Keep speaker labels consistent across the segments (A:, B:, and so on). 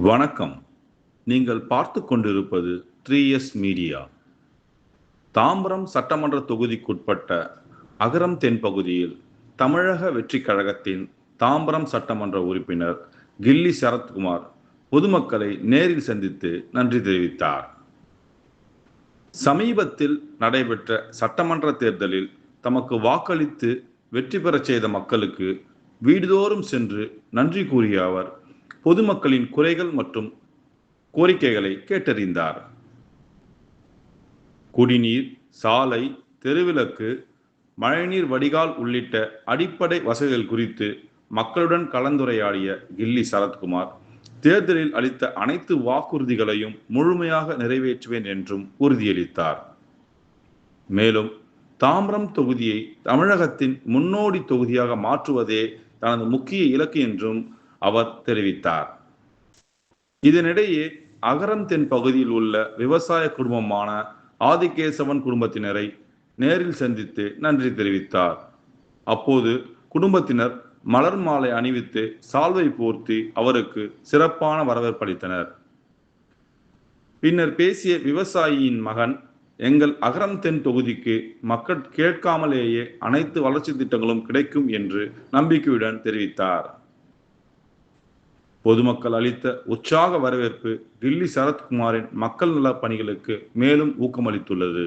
A: வணக்கம். நீங்கள் பார்த்து கொண்டிருப்பது 3S மீடியா. தாம்பரம் சட்டமன்ற தொகுதிக்குட்பட்ட அகரம் தென் பகுதியில் தமிழக வெற்றிக் கழகத்தின் தாம்பரம் சட்டமன்ற உறுப்பினர் கில்லி சரத்குமார் பொதுமக்களை நேரில் சந்தித்து நன்றி தெரிவித்தார். சமீபத்தில் நடைபெற்ற சட்டமன்ற தேர்தலில் தமக்கு வாக்களித்து வெற்றி பெறச் செய்த மக்களுக்கு வீடுதோறும் சென்று நன்றி கூறிய அவர் பொதுமக்களின் குறைகள் மற்றும் கோரிக்கைகளை கேட்டறிந்தார். குடிநீர், சாலை, தெருவிளக்கு, மழைநீர் வடிகால் உள்ளிட்ட அடிப்படை வசதிகள் குறித்து மக்களுடன் கலந்துரையாடிய கில்லி சரத்குமார் தேர்தலில் அளித்த அனைத்து வாக்குறுதிகளையும் முழுமையாக நிறைவேற்றுவேன் என்றும் உறுதியளித்தார். மேலும் தாம்பரம் தொகுதியை தமிழகத்தின் முன்னோடி தொகுதியாக மாற்றுவதே தனது முக்கிய இலக்கு என்றும் அவர் தெரிவித்தார். இதனிடையே அகரம் தென் பகுதியில் உள்ள விவசாய குடும்பமான ஆதிகேசவன் குடும்பத்தினரை நேரில் சந்தித்து நன்றி தெரிவித்தார். அப்போது குடும்பத்தினர் மலர் மாலை அணிவித்து சால்வை போர்த்தி அவருக்கு சிறப்பான வரவேற்பளித்தனர். பின்னர் பேசிய விவசாயியின் மகன், எங்கள் அகரம் தென் தொகுதிக்கு மக்கள் கேட்காமலேயே அனைத்து வளர்ச்சி திட்டங்களும் கிடைக்கும் என்று நம்பிக்கையுடன் தெரிவித்தார். பொதுமக்கள் அளித்த உற்சாக வரவேற்பு கில்லி சரத்குமாரின் மக்கள் நல பணிகளுக்கு மேலும் ஊக்கமளித்துள்ளது.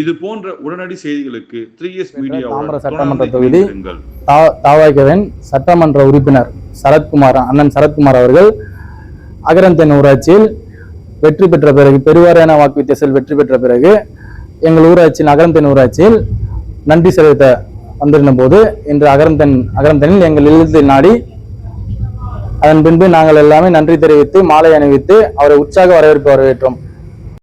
A: இது போன்ற உடனடி செய்திகளுக்கு 3S மீடியா
B: சட்டமன்ற தொகுதி தாவாய்கவின் சட்டமன்ற உறுப்பினர் சரத்குமார், அண்ணன் சரத்குமார் அவர்கள் அகரம் தென் ஊராட்சியில் வெற்றி பெற்ற பிறகு, பெருவாரியான வாக்கு வித்தியாசத்தில் வெற்றி பெற்ற பிறகு எங்கள் ஊராட்சியில் அகரம் தென் ஊராட்சியில் நன்றி செலுத்த வந்திருந்த போது இன்று அகரம் தென்னில் எங்கள் இல்லத்தில் நாடி அதன் பின்பு நாங்கள் எல்லாமே நன்றி தெரிவித்து மாலை அணிவித்து அவரை உற்சாக வரவேற்பு வரவேற்றோம்.